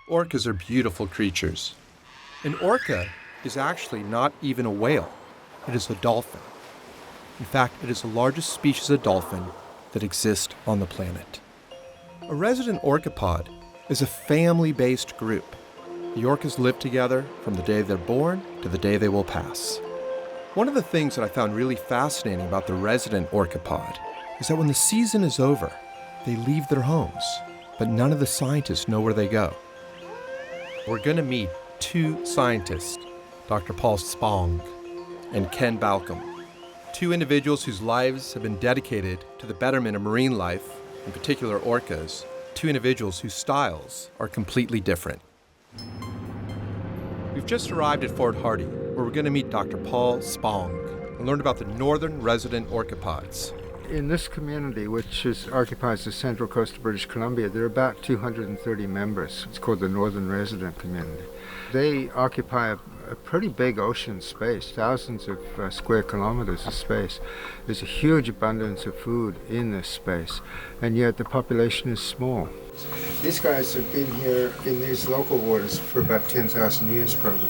Orcas are beautiful creatures. An orca is actually not even a whale. It is a dolphin. In fact, it is the largest species of dolphin that exists on the planet. A resident orcapod is a family-based group. The orcas live together from the day they're born to the day they will pass. One of the things that I found really fascinating about the resident orcapod is that when the season is over, they leave their homes, but none of the scientists know where they go. We're going to meet two scientists, Dr. Paul Spong and Ken Balcomb, two individuals whose lives have been dedicated to the betterment of marine life, in particular orcas, two individuals whose styles are completely different. We've just arrived at Fort Hardy, where we're going to meet Dr. Paul Spong and learn about the northern resident orcapods. In this community, which occupies the central coast of British Columbia, there are about 230 members. It's called the Northern Resident Community. They occupy a pretty big ocean space, thousands of square kilometers of space. There's a huge abundance of food in this space, and yet the population is small. These guys have been here in these local waters for about 10,000 years probably,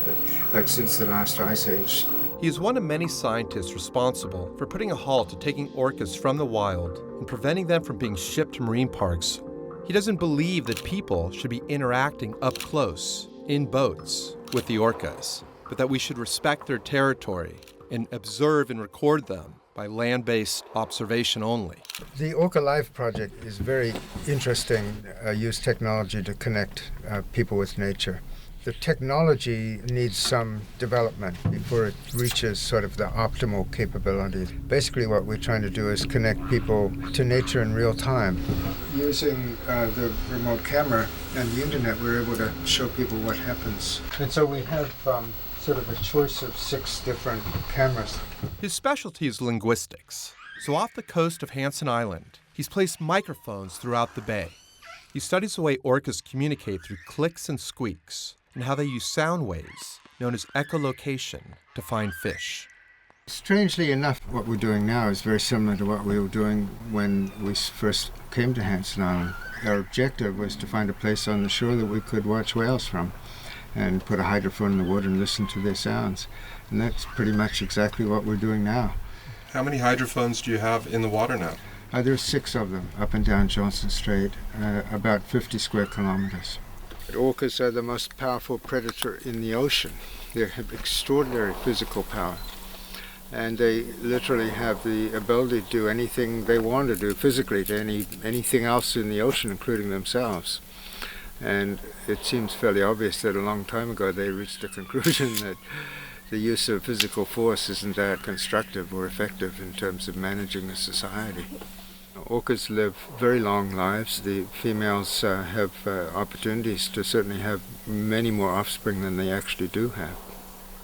like since the last ice age. He is one of many scientists responsible for putting a halt to taking orcas from the wild and preventing them from being shipped to marine parks. He doesn't believe that people should be interacting up close, in boats, with the orcas, but that we should respect their territory and observe and record them by land-based observation only. The Orca Life project is very interesting, use technology to connect people with nature. The technology needs some development before it reaches sort of the optimal capability. Basically what we're trying to do is connect people to nature in real time. Using the remote camera and the internet, we're able to show people what happens. And so we have sort of a choice of 6 different cameras. His specialty is linguistics. So off the coast of Hansen Island, he's placed microphones throughout the bay. He studies the way orcas communicate through clicks and squeaks, and how they use sound waves, known as echolocation, to find fish. Strangely enough, what we're doing now is very similar to what we were doing when we first came to Hansen Island. Our objective was to find a place on the shore that we could watch whales from and put a hydrophone in the water and listen to their sounds. And that's pretty much exactly what we're doing now. How many hydrophones do you have in the water now? There's 6 of them up and down Johnson Strait, about 50 square kilometers. Orcas are the most powerful predator in the ocean. They have extraordinary physical power, and they literally have the ability to do anything they want to do physically to anything else in the ocean, including themselves. And it seems fairly obvious that a long time ago they reached the conclusion that the use of physical force isn't that constructive or effective in terms of managing a society. Orcas live very long lives. The females have opportunities to certainly have many more offspring than they actually do have.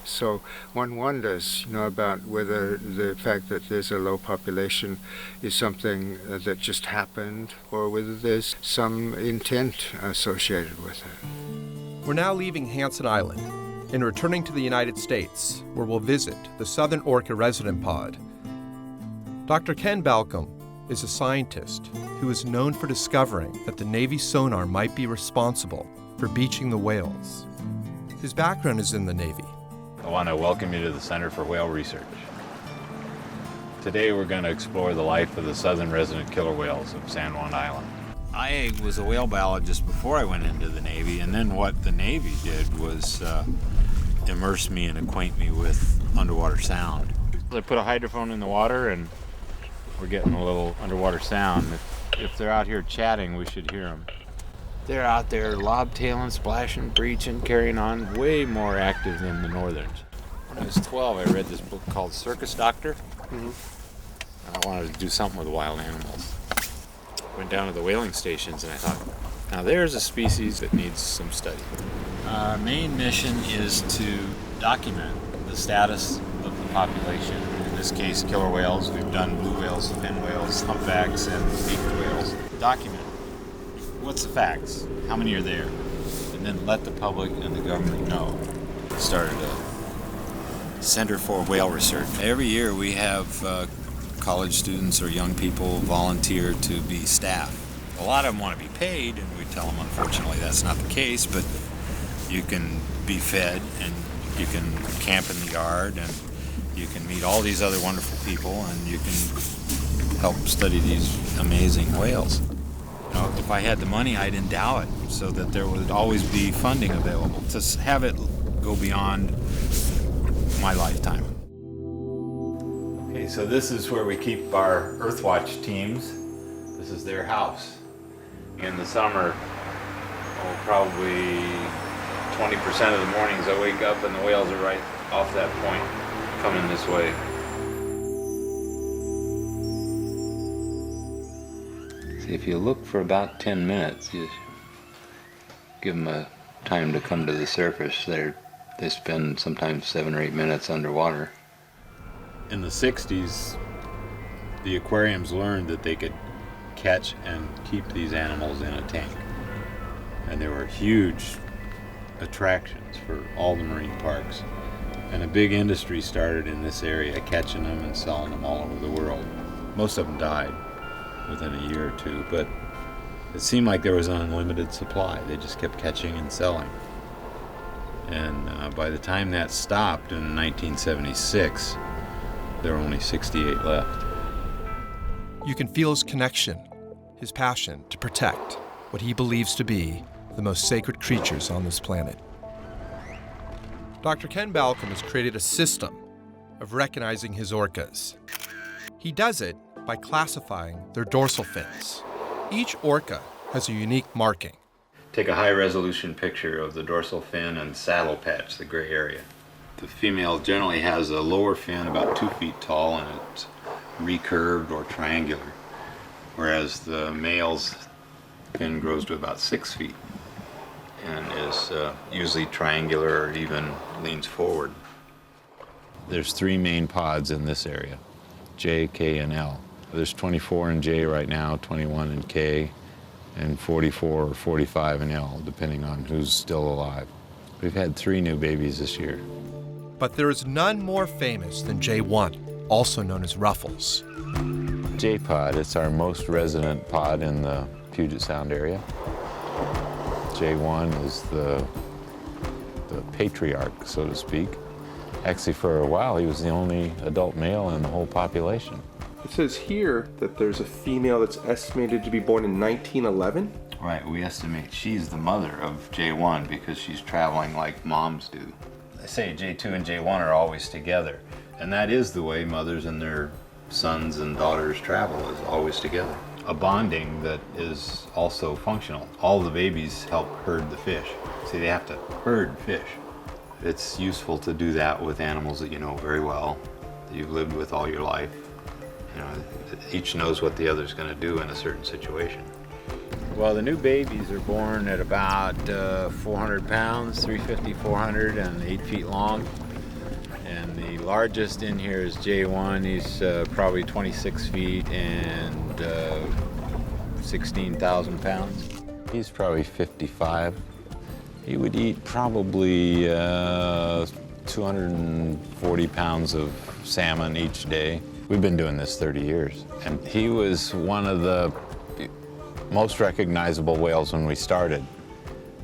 So one wonders, about whether the fact that there's a low population is something that just happened, or whether there's some intent associated with it. We're now leaving Hansen Island and returning to the United States, where we'll visit the Southern Orca Resident Pod. Dr. Ken Balcomb is a scientist who is known for discovering that the Navy sonar might be responsible for beaching the whales. His background is in the Navy. I want to welcome you to the Center for Whale Research. Today we're going to explore the life of the southern resident killer whales of San Juan Island. I was a whale biologist before I went into the Navy, and then what the Navy did was immerse me and acquaint me with underwater sound. They put a hydrophone in the water and we're getting a little underwater sound. If they're out here chatting, we should hear them. They're out there lobtailing, splashing, breaching, carrying on, way more active than the northerns. When I was 12, I read this book called Circus Doctor. And I wanted to do something with wild animals. Went down to the whaling stations and I thought, now there's a species that needs some study. Our main mission is to document the status of the population. In this case, killer whales. We've done blue whales, fin whales, humpbacks, and beaked whales. Document. What's the facts? How many are there? And then let the public and the government know. Started a Center for Whale Research. Every year we have college students or young people volunteer to be staff. A lot of them want to be paid, and we tell them unfortunately that's not the case, but you can be fed and you can camp in the yard and you can meet all these other wonderful people and you can help study these amazing whales. You know, if I had the money, I'd endow it so that there would always be funding available to have it go beyond my lifetime. Okay, so this is where we keep our Earthwatch teams. This is their house. In the summer, probably 20% of the mornings I wake up and the whales are right off that point coming this way. See, if you look for about 10 minutes, you give them a time to come to the surface. They spend sometimes 7 or 8 minutes underwater. In the 60s, the aquariums learned that they could catch and keep these animals in a tank. And there were huge attractions for all the marine parks. And a big industry started in this area, catching them and selling them all over the world. Most of them died within a year or two, but it seemed like there was an unlimited supply. They just kept catching and selling. And by the time that stopped in 1976, there were only 68 left. You can feel his connection, his passion to protect what he believes to be the most sacred creatures on this planet. Dr. Ken Balcomb has created a system of recognizing his orcas. He does it by classifying their dorsal fins. Each orca has a unique marking. Take a high-resolution picture of the dorsal fin and saddle patch, the gray area. The female generally has a lower fin about 2 feet tall and it's recurved or triangular, whereas the male's fin grows to about 6 feet and is usually triangular or even leans forward. There's 3 main pods in this area, J, K, and L. There's 24 in J right now, 21 in K, and 44 or 45 in L, depending on who's still alive. We've had 3 new babies this year. But there is none more famous than J1, also known as Ruffles. J-pod, it's our most resident pod in the Puget Sound area. J1 is the patriarch, so to speak. Actually, for a while, he was the only adult male in the whole population. It says here that there's a female that's estimated to be born in 1911. Right, we estimate she's the mother of J1 because she's traveling like moms do. They say J2 and J1 are always together, and that is the way mothers and their sons and daughters travel, is always together. A bonding that is also functional. All the babies help herd the fish. See, they have to herd fish. It's useful to do that with animals that you know very well, that you've lived with all your life. You know, each knows what the other's going to do in a certain situation. Well, the new babies are born at about 400 pounds, 350, 400, and 8 feet long. And the largest in here is J1. He's probably 26 feet and 16,000 pounds. He's probably 55. He would eat probably 240 pounds of salmon each day. We've been doing this 30 years. And he was one of the most recognizable whales when we started.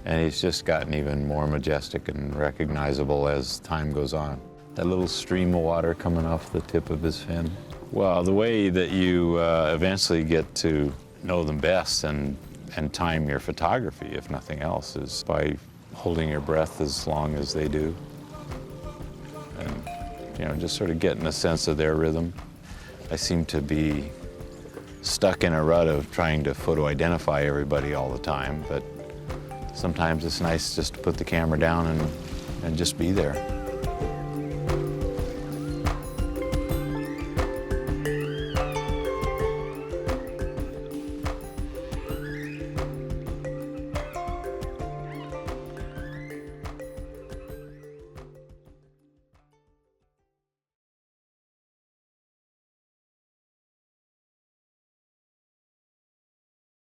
And he's just gotten even more majestic and recognizable as time goes on. That little stream of water coming off the tip of his fin. Well, the way that you eventually get to know them best and time your photography, if nothing else, is by holding your breath as long as they do. And, you know, just sort of getting a sense of their rhythm. I seem to be stuck in a rut of trying to photo identify everybody all the time, but sometimes it's nice just to put the camera down and just be there.